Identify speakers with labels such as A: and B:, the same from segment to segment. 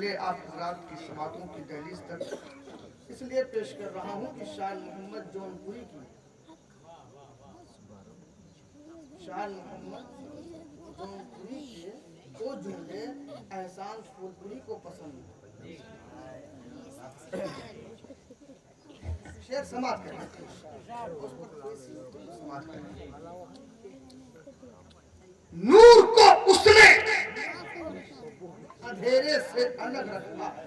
A: पहुंचे आप हजरात की समातों की दहलीज तक इसलिए पेश कर रहा हूं कि शान मोहम्मद जौनपुरी की शान मोहम्मद जौनपुरी के वो जुमले एहसान फूलपुरी को पसंद शेर समाप्त करें उस पर कोई समाप्त करें। नूर को उसने अंधेरे से अलग रखा है।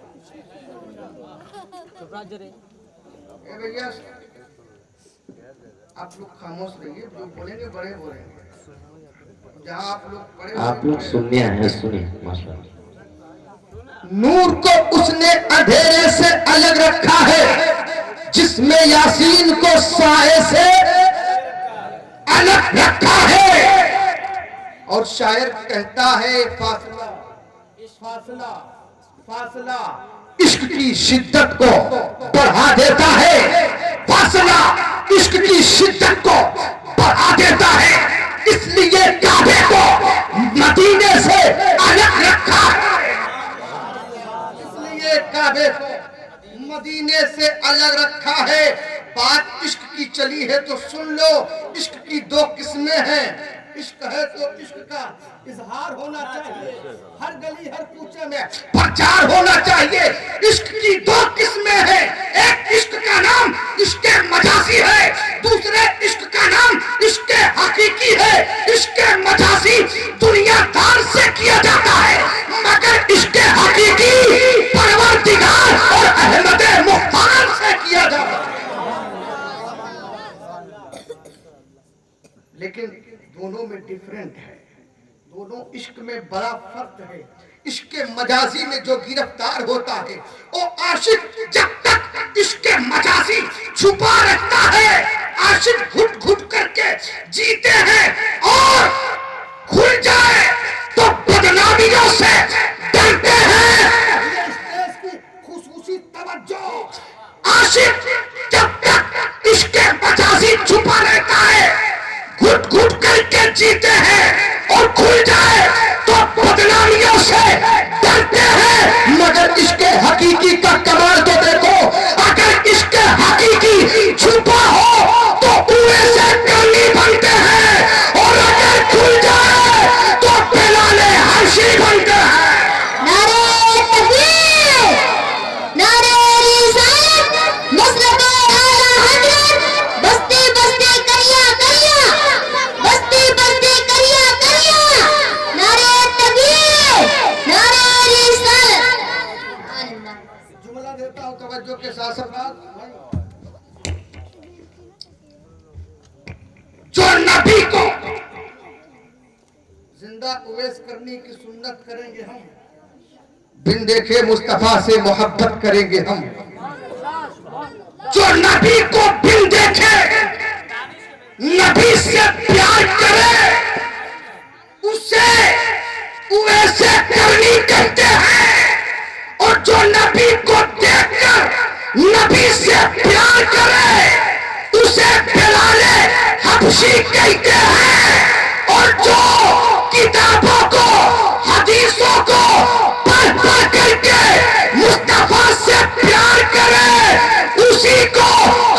A: भैया आप लोग खामोश रहिए, जो बोलेंगे बड़े बोलेंगे। जहाँ आप लोग पढ़े
B: आप लोग सुनने हैं, सुनिए माशाल्लाह।
A: नूर को उसने अंधेरे से अलग रखा है, जिसमें यासीन को साए से अलग रखा है। और शायर कहता है फासला फासला फासला इश्क की शिद्दत को बढ़ा देता है। फासला इश्क की शिद्दत को बढ़ा देता है, इसलिए काबे को मदीने से अलग रखा है। इसलिए काबे को मदीने से अलग रखा है। बात इश्क की चली है तो सुन लो, इश्क की दो किस्में हैं। इश्क है तो इश्क का इजहार होना चाहिए, हर गली हर कूचे में प्रचार होना चाहिए। इश्क की दो किस्में हैं, एक इश्क का नाम इश्क मजाजी है, दूसरे इश्क का नाम इश्क हकीकी है। इश्क मजाजी दुनियादार से किया जाता है, मगर इश्क हकीकी परवरदिगार और अहमद मुख्तार से किया जाता है। लेकिन दोनों में डिफरेंट है, दोनों इश्क में बड़ा फर्क है। इश्क मजाजी में जो गिरफ्तार होता है वो आशिक जब तक इश्क मजाजी छुपा रखता है, आशिक घुट घुट करके जीते हैं और खुल जाए तो बदनामियों से डरते हैं। खुसूसी तवज्जो, आशिक जब तक इश्क मजाजी छुपा रहता है, घुट घुट करके जीते हैं और खुल जाए तो बदनामियों से डरते हैं। मगर इसके हकीकी का कमाल तो देखो, अगर इसके हकीकी छुपा हो तो कुएं से कली बनते हैं, और अगर खुल जाए तो बिलाले हर्षी बनते हैं।
C: नारे तकबीर, नारे रिसालत, नुसरत आला हजरत, बस्ती बस्ती करिया करिया, बस्ती बस्ती करिया करिया। नारे तकबीर, नारे रिसालत।
A: जुमला देता हूं तवज्जो के साथ साथ। जो नबी को जिंदा उवैस करने की सुन्नत करेंगे हम, बिन देखे मुस्तफा से मोहब्बत करेंगे हम। जो नबी को बिन देखे नबी से प्यार करे, उसे उवैसे करनी कहते हैं। और जो नबी को देखकर नबी से प्यार करे, उसे बिलाले हबशी कहते हैं। और जो किताबों को हदीसों को पढ़ पढ़ करके मुस्तफा से प्यार करे, उसी को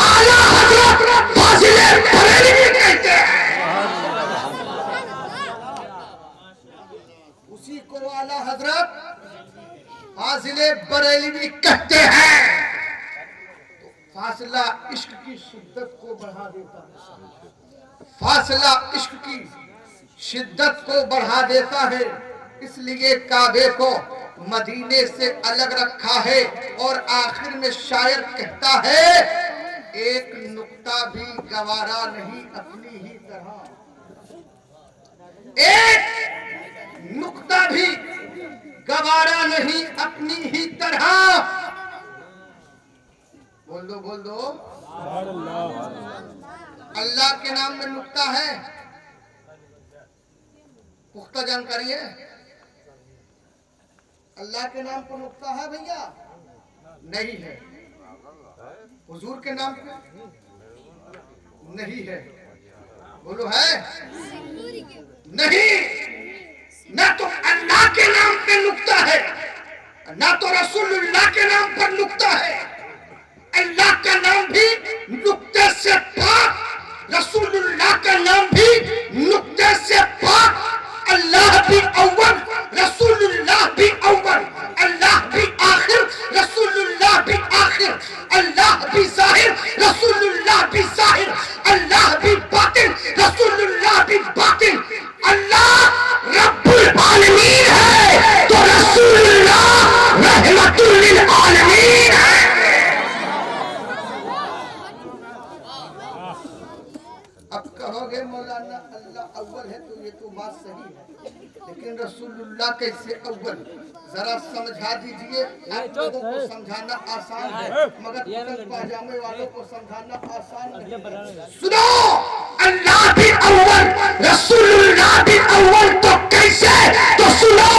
A: आला हजरत फाजिले बरेलवी कहते हैं। उसी को आला हजरत फाजिले बरेलवी कहते हैं। तो फासला इश्क की शिद्दत को बढ़ा देता है, फासला इश्क की शिद्दत को बढ़ा देता है, इसलिए काबे को मदीने से अलग रखा है। और आखिर में शायर कहता है, एक नुक्ता भी गवारा नहीं अपनी ही तरह, एक नुक्ता भी गवारा नहीं अपनी ही तरह। बोल दो बोल दो। अल्लाह के नाम में नुक्ता है, पुख्ता जानकारी है? अल्लाह के नाम पर नुक्ता है भैया? नहीं है। हुजूर के नाम पे नहीं है। बोलो है? नहीं, न तो अल्लाह के नाम पे नुक्ता है, ना तो रसूलुल्लाह के नाम पर नुक्ता है, अल्लाह का नाम भी नुक्ते से पाक, रसूलुल्लाह का नाम भी नुक्ते से पाक। अल्लाह भी अव्वल, रसूलुल्लाह भी अव्वल, अल्लाह भी आखिर, रसूलुल्लाह भी आखिर, अल्लाह भी जाहिर, रसूलुल्लाह भी जाहिर, अल्लाह भी बातिन, रसूलुल्लाह भी बातिन। अल्लाह रब्बुल आलमीन है तो रसूलुल्लाह रहमतुल लिल आलमीन है। अब कहोगे मौलाना अल्लाह अव्वल है तो ये तो बात सही है, लेकिन रसूलुल्लाह कैसे अव्वल, जरा समझा दीजिए। आप लोगों को समझाना आसान है मगर कुर्ता पाजामे वालों को समझाना आसान नहीं। सुनो, अल्लाह भी अव्वल, रसूलुल्लाह भी अव्वल तो कैसे? तो सुनो,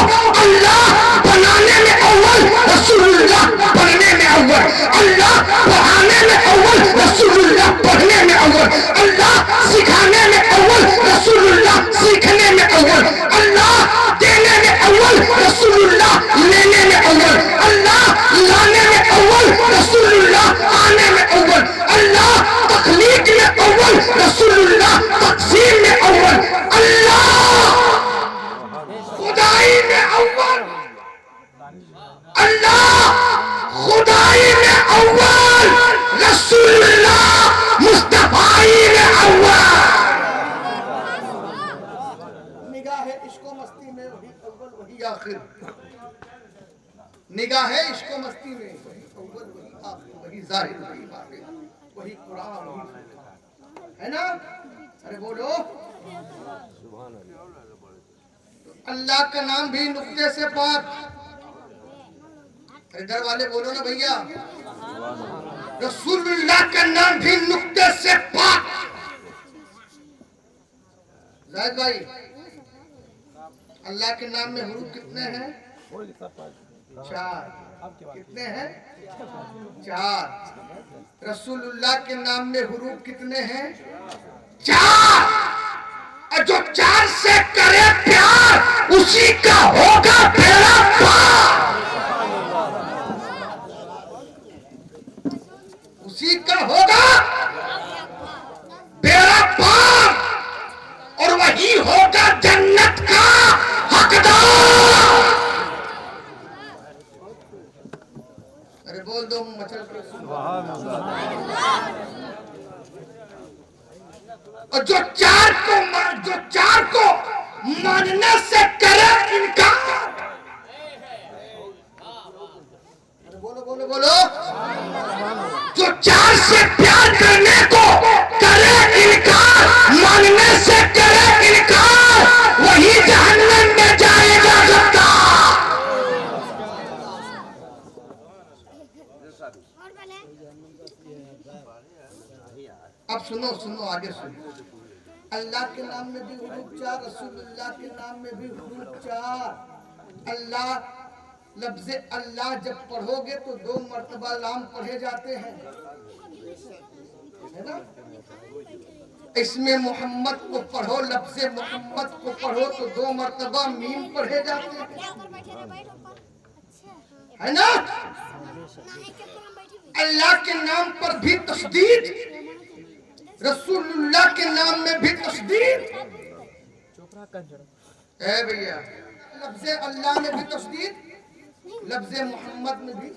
A: अल्लाह बनाने में अव्वल, रसूलुल्लाह बनने में अव्वल, अल्लाह पढ़ाने में अव्वल, रसूलुल्लाह पढ़ने में अव्वल, अल्लाह सिखाने में अव्वल, रसूलुल्लाह सीखने में अव्वल, अल्लाह देने में अव्वल, रसूलुल्लाह लेने में अव्वल, अल्लाह लाने में अव्वल, रसूलुल्लाह आने में अव्वल, अल्लाह तखलीक में अव्वल, रसूलुल्लाह तक़सीम में अव्वल, अल्लाह खुदाई में अव्वल, अल्लाह खुदाई में अव्वल, रसूलुल्लाह मुस्तफाई में अव्वल। निगाह इश्को मस्ती में वही अव्वल वही आखिर, निगाह इश्को मस्ती में वही अव्वल वही आखिर, वही जाहिर वही बातिन, वही कुरान वही है ना। अरे बोलो, अल्लाह का नाम भी नुक्ते से पाक। इधर वाले बोलो ना भैया, रसूलुल्लाह का नाम भी नुक्ते से पाक। जाहिद भाई, अल्लाह के नाम में हुरूफ कितने हैं? 4। कितने हैं? 4। रसूलुल्लाह के नाम में हुरूफ कितने हैं? 4। और जो 4 से करे प्यार उसी का होगा बेड़ा पार, उसी का होगा बेड़ा पार, और वही होगा जन्नत का हकदार। अरे बोल दो मचल के और जो 4 को मानने से करे इनकार। बोलो बोलो बोलो, जो 4 से प्यार करने को करे इनकार, मानने से करे इनकार, वही जहन्नम में जाएगा गद्दार। अब सुनो सुनो आगे सुनो, अल्लाह के नाम में भी हुरूफ 4, रसूलुल्लाह के नाम में भी हुरूफ 4। अल्लाह लफ्ज़ अल्लाह जब पढ़ोगे तो 2 मर्तबा लाम पढ़े जाते हैं, है ना। इसमें मोहम्मद को पढ़ो, लफ्ज़ मोहम्मद को पढ़ो तो 2 मर्तबा मीम पढ़े जाते हैं, है ना। अल्लाह के नाम पर भी तस्दीद, रसूलुल्लाह के नाम में भी तस्दीद। ए भैया, लफ्ज़ अल्लाह में भी तस्दीद, लफ्ज़ मोहम्मद में भी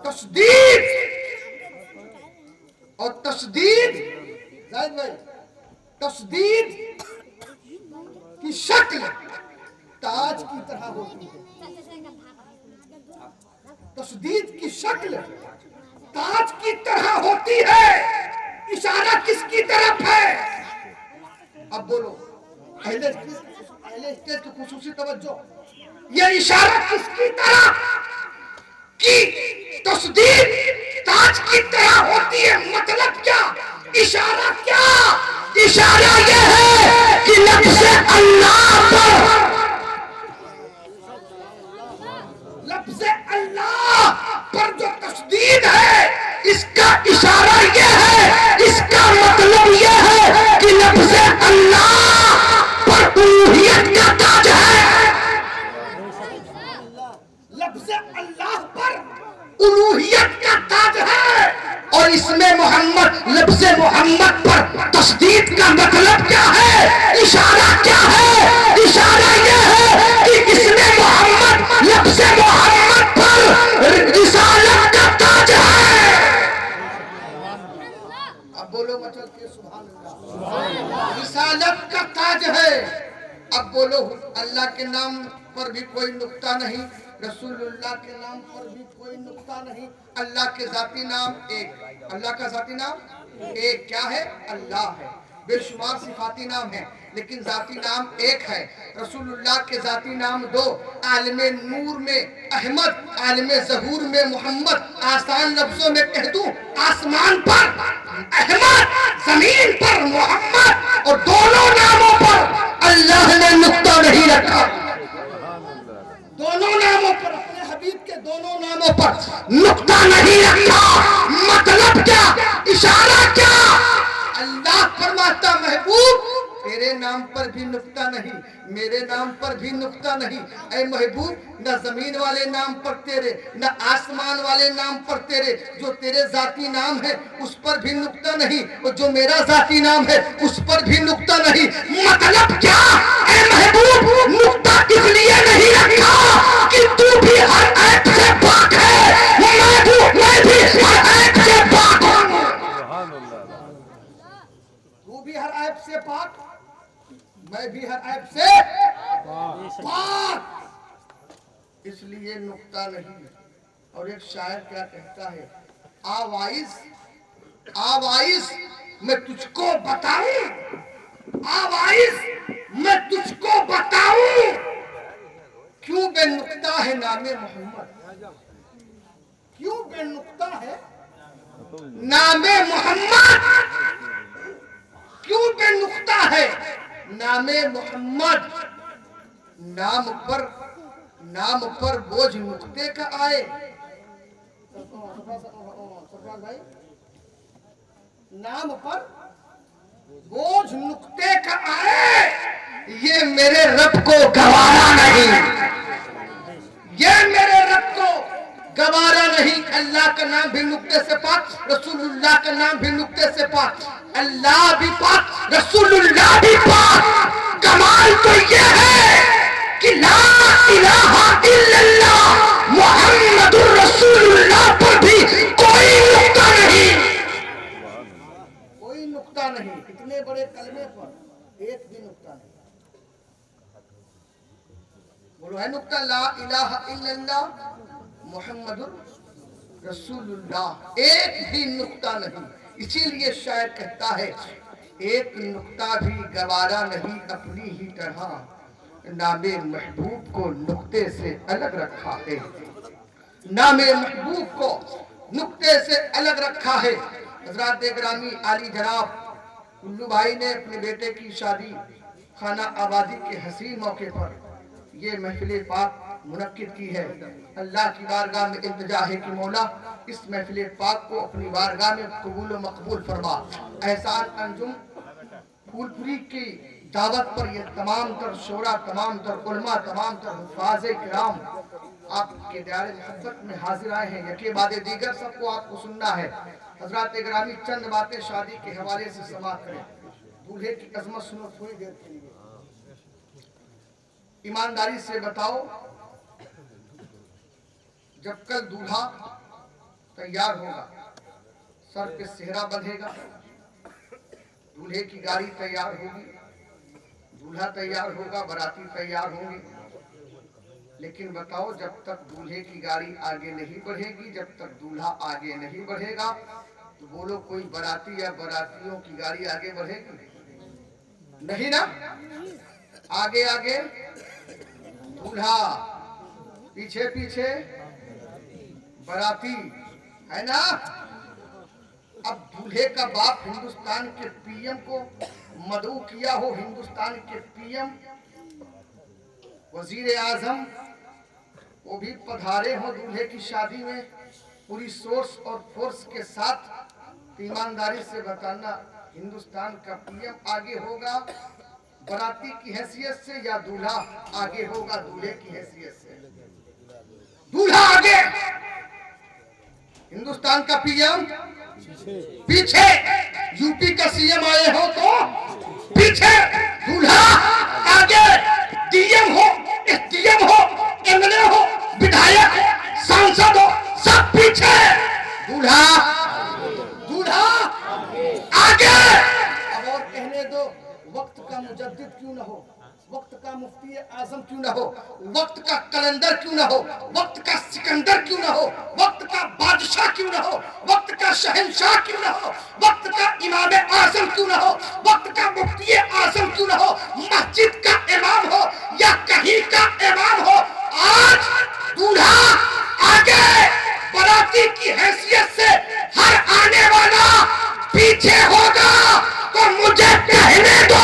A: तस्दीद। और तस्दीद जाहिद भाई, तस्दीद की शक्ल ताज की तरह होती है, तस्दीद की शक्ल ताज की तरह होती है। इशारा किसकी तरफ है? अब बोलो, पहले स्टेज की खुसूसी तवज्जो, ये इशारा किसकी तरफ की? तस्दीद ताज की तरह होती है। मतलब क्या? इशारा क्या? इशारा ये है कि लफ्ज़ अल्लाह पर, लफ्ज़ अल्लाह पर जो तस्दीद है, इसका इशारा ये है, इसका मतलब ये है कि लफ्ज़ अल्लाह पर उलूहियत का ताज है। लफ्ज़ अल्लाह पर उलूहियत का ताज है, और इसमें मोहम्मद, लफ्ज़े मोहम्मद पर तस्दीक का मतलब क्या है? इशारा क्या है? इशारा यह है कि इसमें मोहम्मद, लफ्ज़े मोहम्मद पर रिसालत का ताज है। अब बोलो मचल के सुभान अल्लाह। रिसालत का ताज है। अब बोलो अल्लाह के नाम पर भी कोई नुक्ता नहीं, रसूलुल्लाह के नाम पर भी कोई नुक्ता नहीं। अल्लाह के जाती नाम एक, अल्लाह का जाती नाम एक क्या है? अल्लाह है। बेशुमार सिफाती नाम है, लेकिन जाती नाम एक है। रसूलुल्लाह के जाती नाम दो, आलमे नूर में अहमद, आलमे ज़हूर में मोहम्मद। आसान लफ्जों में कह दूं, आसमान पर अहमद, जमीन पर मोहम्मद, और दोनों नामों पर अल्लाह ने नुक्ता नहीं रखा। दोनों नामों पर, अपने हबीब के दोनों नामों पर नुक्ता नहीं रखा। मतलब क्या? इशारा क्या? अल्लाह फरमाता महबूब तेरे नाम पर भी नुक्ता नहीं, मेरे नाम पर भी नुक्ता नहीं। ऐ महबूब, न जमीन वाले नाम पर तेरे, न आसमान वाले नाम पर तेरे, जो तेरे जाती नाम है उस पर भी नुक्ता नहीं, और जो मेरा जाती नाम है उस पर भी नुक्ता नहीं। मतलब क्या? ऐ महबूब, नुक्ता इसलिए नहीं रखा कि तू भी हर ऐप से पाक है, मैं भी हर ऐप से पाक हूं। तू भी हर ऐप से पाक, मैं भी हर ऐप से पाक, इसलिए नुक्ता नहीं। और एक शायर क्या कहता है? आवाइज आवाइज मैं तुझको बताऊं, आवाइज मैं तुझको बताऊं, क्यों बेनुक्ता है नामे मोहम्मद, क्यों बेनुक्ता है नामे मोहम्मद, क्यों बेनुक्ता है नामे मोहम्मद। नाम पर बोझ नुक्ते का आए। भाई, नाम पर बोझ नुक्ते का आए, ये मेरे रब को गवारा नहीं, ये मेरे रब को गवारा नहीं। अल्लाह का नाम भी नुक्ते से पाक, रसूलुल्लाह का नाम भी नुक्ते से पाक। अल्लाह भी पाक, रसूलुल्लाह भी पाक। कमाल तो ये है कि ला इलाहा इल्लल्लाह मुहम्मदुर रसूलुल्लाह पर भी कोई नुक्ता नहीं, कोई नुक्ता नहीं। इतने बड़े कलमे पर एक भी नुक्ता नहीं। बोलो है नुक्ता? ला इलाहा इल्लल्लाह मुहम्मदुर रसूलुल्लाह, एक भी नुक्ता नहीं। इसीलिए शायर कहता है, एक नुक्ता भी गवारा नहीं अपनी ही तरह, नामे महबूब को नुक्ते से अलग रखा है, नामे महबूब को नुक्ते से अलग रखा है। हजरात ग्रामी आली जनाब उल्लू भाई ने अपने बेटे की शादी खाना आबादी के हसीन मौके पर ये महफिल पाक मुनक्किद की है। अल्लाह की बारगाह में इल्तिजा है कि मौला इस महफिल पाक को अपनी बारगाह में कबूल व मकबूल फरमा। एहसान अंजुम फूलपुरी की दावत पर ये तमाम तर शोरा, तमाम तर उलमा, तमाम तर हुफ़ाज़े किराम आपके दायरे मोहब्बत में हाजिर आए हैं। यके बाद दीगर सबको आपको सुनना है। हजरात ग्रामी चंद बातें शादी के हवाले से समाप्त करें। दूल्हे की अजमत सुनो थोड़ी देर के लिए। ईमानदारी से बताओ, जब कल दूल्हा तैयार होगा, सर पे सेहरा बंधेगा, दूल्हे की गाड़ी तैयार होगी, दूल्हा तैयार होगा, बाराती तैयार होंगे, लेकिन बताओ जब तक दूल्हे की गाड़ी आगे नहीं बढ़ेगी, जब तक दूल्हा आगे नहीं बढ़ेगा, तो बोलो कोई बाराती या बारातियों की गाड़ी आगे बढ़ेगी? नहीं ना। आगे आगे दूल्हा, पीछे पीछे बाराती, है ना। अब दूल्हे का बाप हिंदुस्तान के पीएम को मदऊ किया हो, हिंदुस्तान के पीएम वजीर आजम वो भी पधारे हो दूल्हे की शादी में पूरी सोर्स और फोर्स के साथ। ईमानदारी से बताना, हिंदुस्तान का पीएम आगे होगा बाराती की हैसियत से या दूल्हा आगे होगा दूल्हे की हैसियत से? दूल्हा आगे, हिंदुस्तान का पीएम पीछे, यूपी का सीएम आए हो तो पीछे, दूल्हा आगे, डीएम हो, एसडीएम हो, एमएलए हो, विधायक, सांसद हो, सब पीछे, दूल्हा दूल्हा आगे। अब और कहने दो, वक्त का मुजद्दिद क्यों ना हो, वक्त का मुफ्ती आजम क्यों ना हो, वक्त का कलंदर क्यों ना हो, वक्त का सिकंदर क्यों ना हो, वक्त का बादशाह क्यों ना हो, वक्त का शहंशाह क्यों ना हो, वक्त का इमाम आजम क्यों ना हो, वक्त का मुफ्ती आजम क्यों ना हो, मस्जिद का इमाम हो या कहीं का इमाम हो, आज दूल्हा आगे, बराती की हैसियत से हर आने वाला पीछे होगा। तो मुझे कहने दो,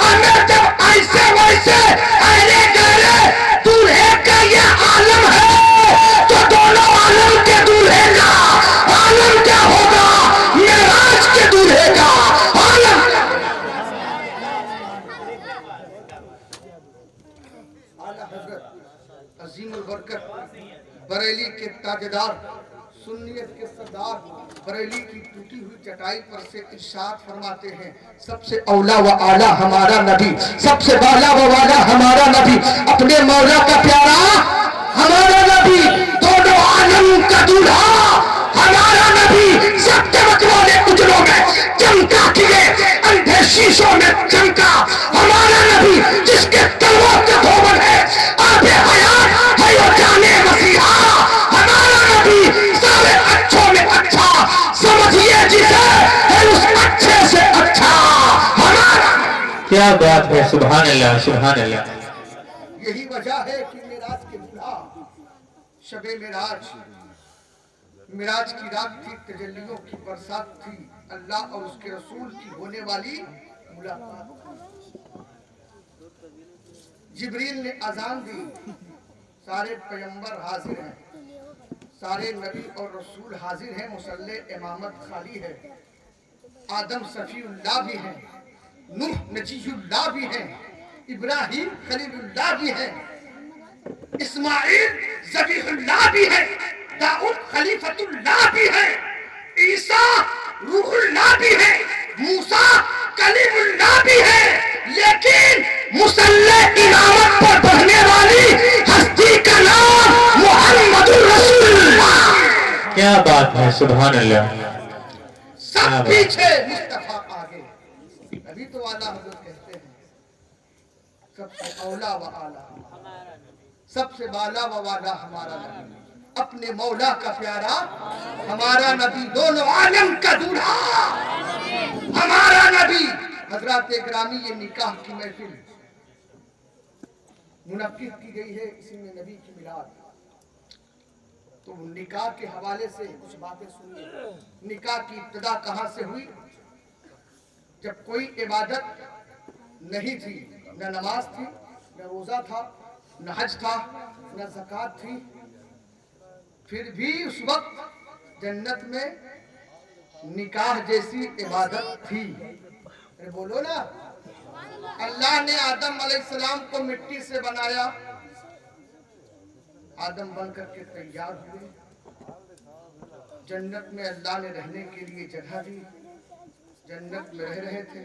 A: हमें जब ऐसे वैसे अरे गरे दूल्हे का ये आलम है, तो दोनों आलम के दूल्हे का आलम क्या होगा, मेराज के दूल्हे का आलम। आला हजरत अजीमुल बरकत बरेली के ताजदार, सुन्नियत के सरदार, बरेली की टूटी हुई चटाई पर से इरशाद फरमाते हैं, सबसे औला व आला हमारा नबी, सबसे वाला व वाला हमारा नबी, अपने मौला का प्यारा हमारा नबी, दोनों आलम का दूल्हा हमारा नबी, सत्य वाले उजलों में चमका किए, अंधे शीशों में चमका हमारा नबी, जिसके तलवों का धोबन है आबे हयात है वो जाने मसीहा, हमारा नबी सारे अच्छों में अच्छा, समझिए जिसे है उस अच्छे से अच्छा हमारा।
B: क्या बात है, सुभान अल्लाह सुभान अल्लाह।
A: यही वजह है कि मिराज के दूल्हा, शबे मिराज, मिराज की रात थी, तजल्लियों की बरसात थी, अल्लाह और उसके रसूल की होने वाली मुलाकात। जिब्रील ने अजान दी, सारे पैगंबर हाजिर हैं, सारे नबी और रसूल हाजिर हैं, मुसल्ले इमामत खाली है, आदम सफीउल्लाह भी हैं, नूह नजीयुल्लाह भी हैं, इब्राहिम खलीलुल्लाह भी हैं, इस्माइल ज़बीहुल्लाह भी हैं, दाऊद खलीफतुल्लाह भी हैं, ईसा रूहुल्लाह भी हैं, मूसा कलीमुल्लाह भी हैं, लेकिन मुसल्ले इमामत पर बढ़ने वाली हस्ती का नाम मुहम्मदुर रसूलुल्लाह।
B: क्या बात है, सुभान अल्लाह।
A: सब पीछे, मुस्तफा आगे। अभी तो आला हजरत कहते हैं, सबसे औला व आला, सबसे वाला व वाला हमारा नबी, अपने मौला का प्यारा हमारा नबी, दोनों आलम का दूल्हा हमारा नबी। हजरात ग्रामी, ये निकाह की महफिल मुनक्किद की गई है, इसी में नबी की मिलाद, तो निकाह के हवाले से कुछ बातें सुनिए। निकाह की इब्तिदा कहाँ से हुई? जब कोई इबादत नहीं थी, न नमाज थी, न रोजा था, न हज था, न ज़कात थी, फिर भी उस वक्त जन्नत में निकाह जैसी इबादत थी। अरे बोलो ना, अल्लाह ने आदम अलैहिस्सलाम को मिट्टी से बनाया, आदम बन करके तैयार हुए, जन्नत में अल्लाह ने रहने के लिए जगह दी, जन्नत में रह रहे थे।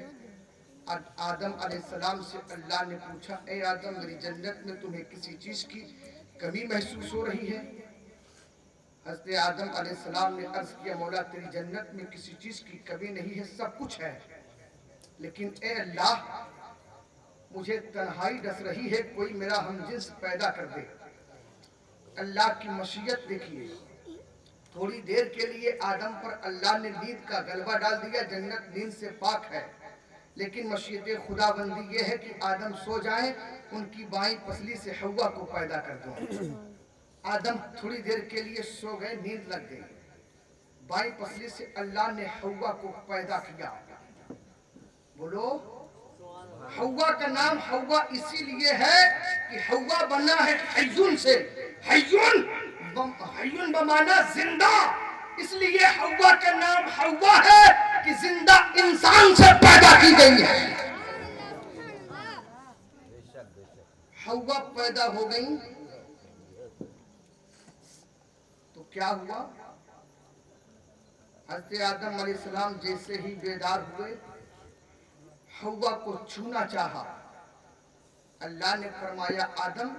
A: आदम अलैहिस्सलाम से अल्लाह ने पूछा, ए आदम, मेरी जन्नत में तुम्हें किसी चीज की कमी महसूस हो रही है? हज़रत आदम अलैहिस्सलाम ने अर्ज किया, मौला तेरी जन्नत में किसी चीज की कमी नहीं है, सब कुछ है, लेकिन ए अल्लाह, मुझे तन्हाई डस रही है, कोई मेरा हमजिन्स पैदा कर दे। अल्लाह की मशीयत देखिए, थोड़ी देर के लिए आदम पर अल्लाह ने नींद का गलबा डाल दिया, जन्नत नींद से पाक है, लेकिन मशीयत खुदाबंदी ये है कि आदम सो जाएं, उनकी बाईं पसली से हव्वा को पैदा कर दें। आदम थोड़ी देर के लिए सो गए, नींद लग गई, बाईं पसली से अल्लाह ने हव्वा को पैदा किया। बोलो, हव्वा का नाम हव्वा इसीलिए है कि हव्वा बना है हय्युन से, हय्युन बमाना जिंदा, इसलिए हव्वा का नाम हव्वा है कि जिंदा इंसान से पैदा की गई है। हव्वा पैदा हो गई, तो क्या हुआ, हज़रत आदम अलैहिस्सलाम जैसे ही बेदार हुए, हव्वा को छूना चाहा। अल्लाह ने फरमाया आदम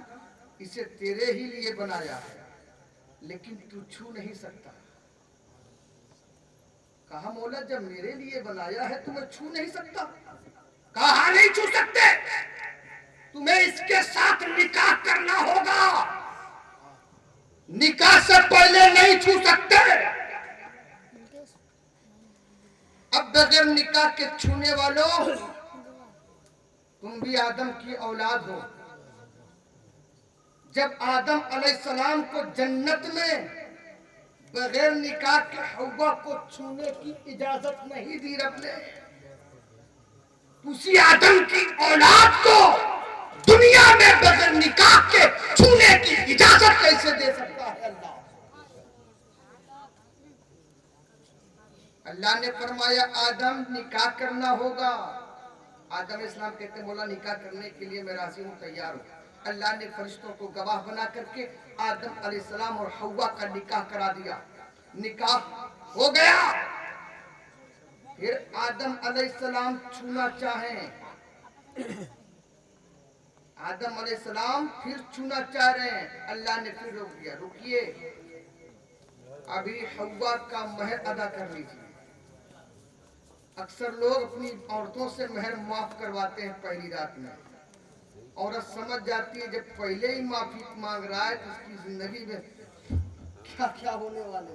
A: इसे तेरे ही लिए बनाया है, लेकिन तू छू नहीं सकता। कहा मौला जब मेरे लिए बनाया है तो मैं छू नहीं सकता। कहा नहीं छू सकते, तुम्हें इसके साथ निकाह करना होगा, निकाह से पहले नहीं छू सकते। अब बगैर निकाह के छूने वालों, तुम भी आदम की औलाद हो। जब आदम अलैहिस्सलाम को जन्नत में बगैर निकाह के हव्वा को छूने की इजाजत नहीं दी रब ने, उसी आदम की औलाद को दुनिया में बगैर निकाह के छूने की इजाजत कैसे दे सकता है अल्लाह? अल्लाह ने फरमाया आदम निकाह करना होगा। आदम इस्लाम कहते मौला निकाह करने के लिए मैं राजी हूँ, तैयार हूँ। अल्लाह ने फरिश्तों को गवाह बना करके आदम अलैहिस्सलाम और हव्वा का निकाह करा दिया। निकाह हो गया। फिर आदम अलैहिस्सलाम छूना चाहें, आदम अलैहिस्सलाम फिर छूना चाह रहे हैं। अल्लाह ने फिर रोक दिया, रुकिए अभी हव्वा का महर अदा कर लीजिए। अक्सर लोग अपनी औरतों से महर माफ करवाते हैं पहली रात में। औरत समझ जाती है जब पहले ही माफी मांग रहा है तो उसकी जिंदगी में क्या क्या होने वाले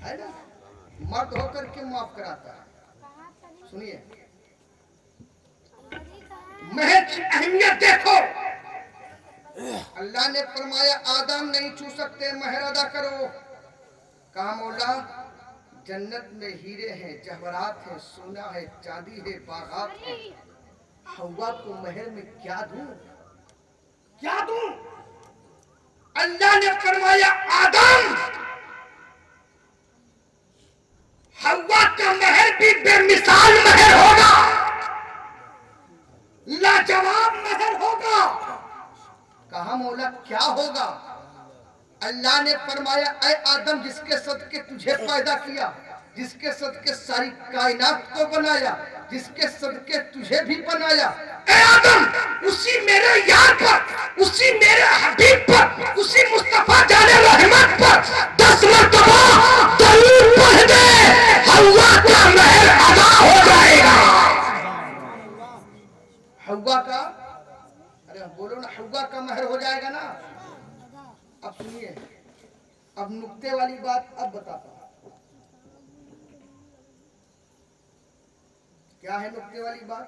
A: है ना। मर्द होकर के माफ कराता है। सुनिए महर की अहमियत देखो। अल्लाह ने फरमाया आदम नहीं छू सकते, महर अदा करो। कहा मौला जन्नत में हीरे हैं, जवाहरात हैं, सोना है, चांदी है, बागात है, हव्वा को महर में क्या दूं, क्या दूं? अल्लाह ने फरमाया आदम हव्वा का महर भी बेमिसाल महर होगा, लाजवाब महर होगा। कहा मौला क्या होगा? अल्लाह ने फरमाया ऐ आदम जिसके सदके तुझे पैदा किया, जिसके सदके सारी कायनात को बनाया, जिसके सदके तुझे भी बनाया, ऐ आदम उसी मेरे यार पर, उसी मेरे हबीब पर, उसी मुस्तफा जाने रहमत पर 10 मरतबा दरूद पढ़ दे, हव्वा का महर अदा हो जाएगा। हव्वा का, अरे बोलो ना, हव्वा का महर हो जाएगा ना। अब सुनिए, अब नुक्ते वाली बात अब बताता हूं। क्या है नुक्ते वाली बात?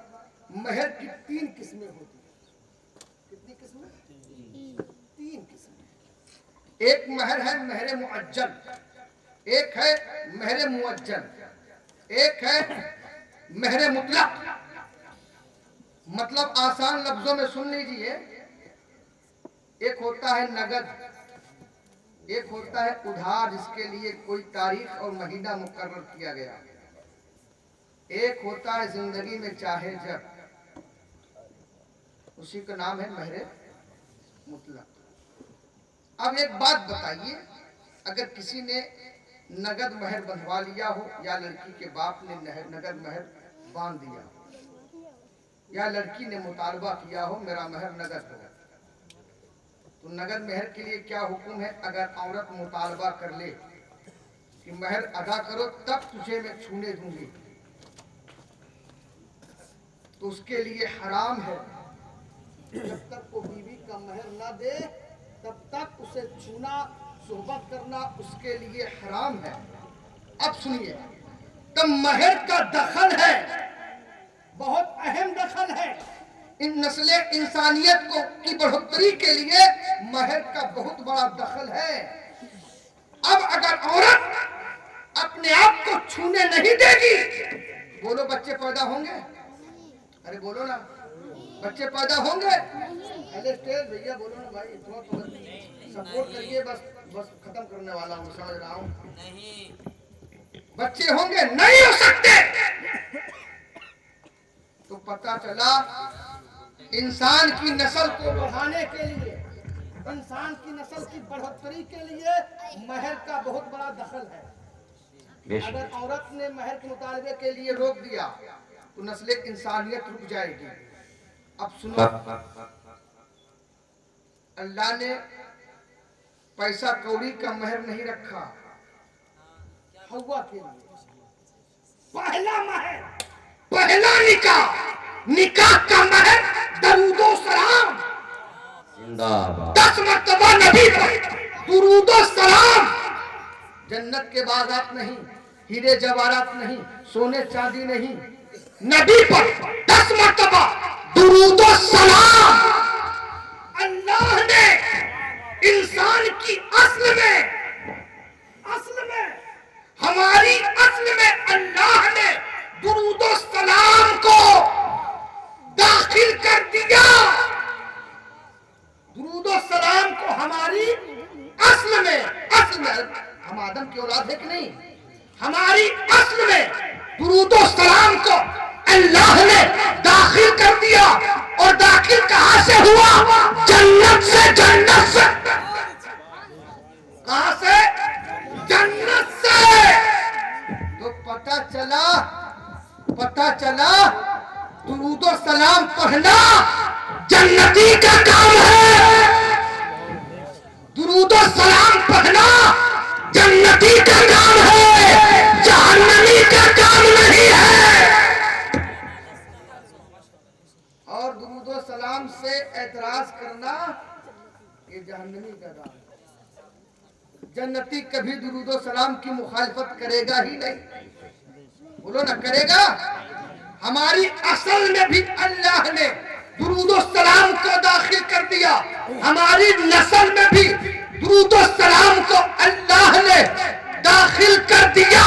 A: महर की 3 किस्में होती है। कितनी किस्में? 3 किस्में। एक महर है महर मुअज्जल, एक है महर मुअज्जल, एक है महर मुतलक। मतलब आसान लफ्जों में सुन लीजिए, एक होता है नगद, एक होता है उधार जिसके लिए कोई तारीख और महीना मुकर्रर किया गया, एक होता है जिंदगी में चाहे जब, उसी का नाम है महर मुतलक। अब एक बात बताइए, अगर किसी ने नगद महर बंधवा लिया हो, या लड़की के बाप ने नगद महर बांध दिया हो, या लड़की ने मुतालबा किया हो मेरा महर नगद हो, तो नगद महर के लिए क्या हुक्म है? अगर औरत मुतालबा कर ले कि महर अदा करो तब तुझे मैं छूने दूंगी, तो उसके लिए हराम है, जब तक वो बीवी का महर ना दे तब तक उसे छूना, सोहबत करना उसके लिए हराम है। अब सुनिए, तब महर का दखल है, बहुत अहम दखल है। इन नस्ले इंसानियत को की बढ़ोतरी के लिए महर का बहुत बड़ा दखल है। अब अगर औरत अपने आप को छूने नहीं देगी, बोलो बच्चे पैदा होंगे? अरे बोलो ना, बच्चे पैदा होंगे? अरे स्टेज भैया बोलो ना भाई, थोड़ा सपोर्ट करिए, बस खत्म करने वाला हूँ, समझ रहा हूँ। बच्चे होंगे? नहीं हो सकते। तो पता चला इंसान की नस्ल को बढ़ाने के लिए, इंसान की नस्ल की बढ़ोतरी के लिए महर का बहुत बड़ा दखल है। अगर औरत ने महर के मुतालबे के लिए रोक दिया तो नस्ल इंसानियत रुक जाएगी। अब सुनो, अल्लाह ने पैसा कौड़ी का महर नहीं रखा हवा के लिए। पहला महर, पहला निकाह, निकाह का महर दरूदो सलाम, 10 मर्तबा नबी पर दुरूदो सलाम। जन्नत के बागात नहीं, हीरे जवाहरात नहीं, सोने चांदी नहीं, नबी पर 10 मर्तबा दुरूदो सलाम। अल्लाह ने इंसान की असल में हमारी असल में अल्लाह ने दुरूदो सलाम को दाखिल कर दिया। दुरूदो सलाम को हमारी असल में हम आदम की औलाद है कि नहीं, हमारी असल में दुरूदो सलाम को अल्लाह ने दाखिल कर दिया। और दाखिल कहां से हुआ? जन्नत से। जन्नत से कहां से? जन्नत से। तो पता चला दुरूदो सलाम पढ़ना जन्नती का काम है। दुरूदो सलाम पढ़ना जन्नती का काम है, जहन्नमी का काम नहीं है। और दुरूदो सलाम से एतराज करना ये जहन्नमी का काम है। जन्नती कभी दुरूदो सलाम की मुखालफत करेगा ही नहीं। बोलो ना, करेगा। हमारी असल में भी अल्लाह ने दुरूदो सलाम को दाखिल कर दिया। हमारी नस्ल में भी दुरूदो सलाम को अल्लाह ने दाखिल कर दिया।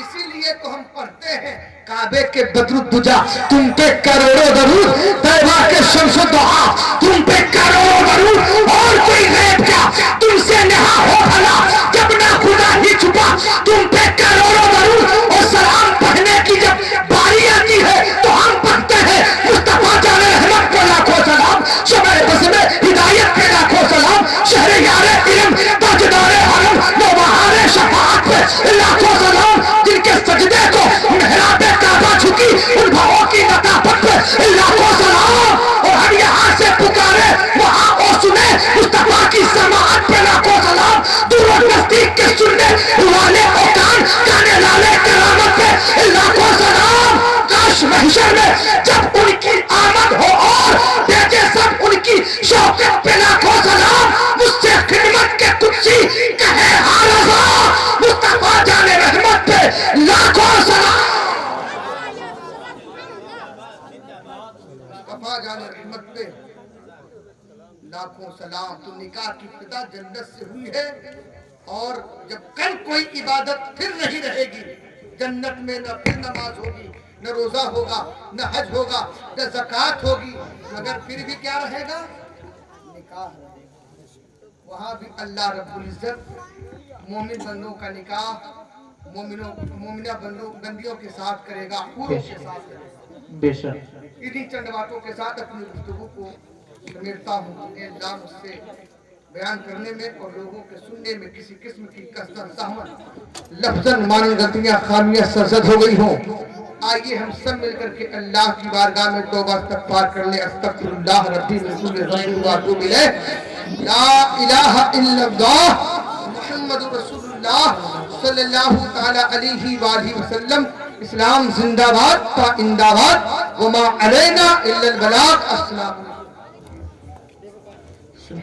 A: इसीलिए तो हम पढ़ते हैं काबे के बदरुद्दुजा तुम पे करोड़ों दरूद, तैबा के शम्सो दुआ तुम पे करोड़ों दरूद, और कोई गैब क्या तुमसे नहा हो भला, जब ना खुदा ही छुपा तुम पे करोड़ों दरूद। और सलाम पढ़ने की जब बारी आती है तो हम पढ़ते हैं मुस्तफा जाने रहमत को लाखों सलाम, शबे बस में हिदायत के लाखों सलाम, शहरे यारे इल्म ताजदारे हरम नौबहारे शफाअत पे लाखों सलाम, जिनके सजदे को मेहराबे काबा झुकी उन भावों की नताफत पे लाखों सलाम। और हम यहाँ से पुकारे वहाँ और सुने मुस्तफा की समाअत पे लाखों सलाम। दूर और नजदीक के सुनने वाले और गाने लाले करामत पे लाखों सलाम। काश महशर में जब उनकी आमद हो और भेजे सब उनकी शौकत पे लाखों सलाम। मुझसे खिदमत के कुर्सी कहे हारजा, मुस्तफा जाने रहमत पे लाखों सलाम। मुस्तफा जाने रहमत पे लाखों सलाम। तो निकाह की इब्तिदा जन्नत से हुई है। और जब कल कोई इबादत फिर नहीं रहेगी जन्नत में, न फिर नमाज होगी, न रोजा होगा, न हज होगा, न ज़कात होगी, मगर फिर भी क्या रहेगा? निकाह रहेगा। वहाँ भी अल्लाह रब्बुल इज्जत मोमिन बंदों का निकाह मोमिना बंदियों के साथ करेगा, पूरों के साथ करेगा।
B: बेशक।
A: इन्हीं चंद बातों के साथ अपनी गुफ्तगू को समेटता हूँ। अल्लाह मुझसे बयान करने में और लोगों के सुनने में किसी किस्म की कसर सहमत लफ्ज़न मानन गलतियां खामियां सरजद हो गई हों, आइए हम सब मिलकर के अल्लाह की बारगाह में तौबा इस्तग़फ़ार कर ले। अस्तग़फिरुल्लाह रब्बी मिन कुल्लि ज़ंबिन व अतूबु इलैह। ला इलाहा इल्लल्लाह मुहम्मदुर रसूलुल्लाह सल्लल्लाहु तआला अलैहि वसल्लम। इस्लाम जिंदाबाद, पाइंदाबाद, वमा अलैना इल्लल बलाग। अस्सलाम वालेकुम।